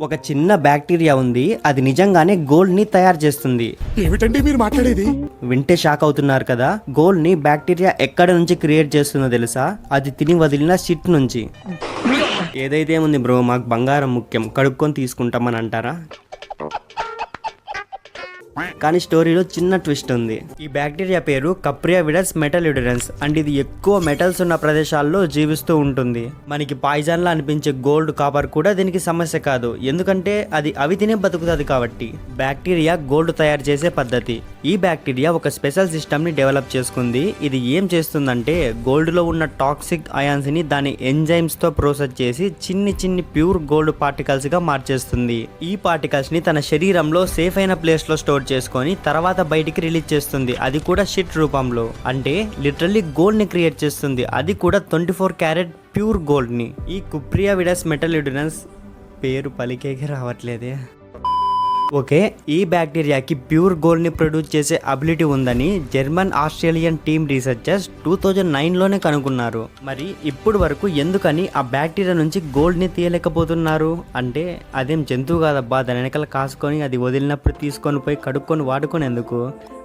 ఒక చిన్న బ్యాక్టీరియా ఉంది, అది నిజంగానే గోల్డ్ ని తయారు చేస్తుంది. ఏమిటండి మీరు మాట్లాడేది? వింటే షాక్ అవుతున్నారు కదా. గోల్డ్ ని బ్యాక్టీరియా ఎక్కడ నుంచి క్రియేట్ చేస్తుందో తెలుసా? అది తిని వదిలిన షిట్ నుంచి. ఏదైతే ఉంది బ్రో, మాకు బంగారం ముఖ్యం, కడుక్కొని తీసుకుంటామని అంటారా? కానీ స్టోరీలో చిన్న ట్విస్ట్ ఉంది. ఈ బ్యాక్టీరియా పేరు కప్రియా విడస్ మెటల్యుడెన్స్ అండ్ ఇది ఎక్కువ మెటల్స్ ఉన్న ప్రదేశాల్లో జీవిస్తూ ఉంటుంది. మనకి పాయిజన్ లా అనిపించే గోల్డ్, కాపర్ కూడా దీనికి సమస్య కాదు, ఎందుకంటే అది అవి తినే బతుకుతుంది కాబట్టి. బ్యాక్టీరియా గోల్డ్ తయారు చేసే పద్ధతి. ఈ బ్యాక్టీరియా ఒక స్పెషల్ సిస్టమ్ ని డెవలప్ చేసుకుంది. ఇది ఏం చేస్తుందంటే గోల్డ్ లో ఉన్న టాక్సిక్ అయాన్స్ ని దాని ఎంజైమ్స్ తో ప్రాసెస్ చేసి చిన్ని ప్యూర్ గోల్డ్ పార్టికల్స్ గా మార్చేస్తుంది. ఈ పార్టికల్స్ ని తన శరీరంలో సేఫ్ అయిన ప్లేస్ లో స్టోర్ చేసుకొని తర్వాత బయటికి రిలీజ్ చేస్తుంది, అది కూడా షిట్ రూపంలో. అంటే లిటరల్లీ గోల్డ్ ని క్రియేట్ చేస్తుంది, అది కూడా 24 క్యారెట్ ప్యూర్ గోల్డ్ ని. ఈ కుప్రియా విడస్ మెటల్యుడెన్స్ పేరు పలికేకి రావట్లేదే. ఓకే, ఈ బ్యాక్టీరియాకి ప్యూర్ గోల్డ్ ని ప్రొడ్యూస్ చేసే అబిలిటీ ఉందని జర్మన్ ఆస్ట్రేలియన్ టీమ్ రీసెర్చర్స్ 2009లోనే కనుగొన్నారు. మరి ఇప్పుడు వరకు ఎందుకని ఆ బ్యాక్టీరియా నుంచి గోల్డ్ ని తీయలేకపోతున్నారు? అంటే అదేం జంతువు కాదబ్బా, దాని వెనకాల కాసుకొని అది వదిలినప్పుడు తీసుకొని పోయి కడుక్కొని వాడుకొని ఎందుకు?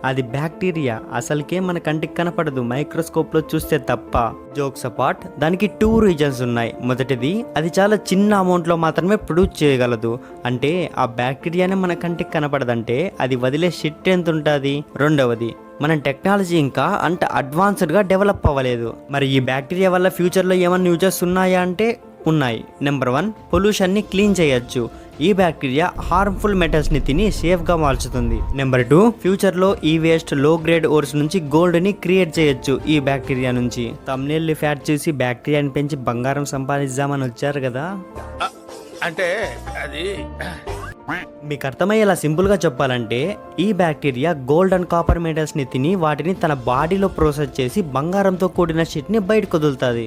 అది బ్యాక్టీరియా, అసలుకే మన కంటికి కనపడదు, మైక్రోస్కోప్ లో చూస్తే తప్ప. జోక్స్ అపార్ట్, దానికి 2 రీజన్స్ ఉన్నాయి. మొదటిది, అది చాలా చిన్న అమౌంట్ లో మాత్రమే ప్రొడ్యూస్ చేయగలదు. అంటే ఆ బ్యాక్టీరియానే మన కంటికి కనపడదంటే అది వదిలే షిట్ ఎంత ఉంటుంది. రెండవది, మన టెక్నాలజీ ఇంకా అంత అడ్వాన్స్డ్గా డెవలప్ అవ్వలేదు. మరి ఈ బ్యాక్టీరియా వల్ల ఫ్యూచర్లో ఏమన్నా యూజెస్ ఉన్నాయా అంటే ఉన్నాయి. నెంబర్ 1, పొల్యూషన్ని క్లీన్ చేయొచ్చు. ఈ బ్యాక్టీరియా హార్మ్ఫుల్ మెటల్స్ ని తిని సేఫ్ గా మార్చుతుంది. నెంబర్ 2, ఫ్యూచర్ లో ఈ వేస్ట్ లో గ్రేడ్ ఓర్స్ నుంచి గోల్డ్ ని క్రియేట్ చేయొచ్చు ఈ బ్యాక్టీరియా నుంచి. తమ్నేల్ ఫ్యాట్ చేసి బ్యాక్టీరియాని పెంచి బంగారం సంపాదిద్దామని వచ్చారు కదా. అంటే అది మీకు అర్థమయ్యేలా సింపుల్ గా చెప్పాలంటే ఈ bacteria gold and copper metals ని తిని వాటిని తన బాడీలో ప్రాసెస్ చేసి బంగారంతో కూడిన షిట్ ని బయటకు వదులుతుంది.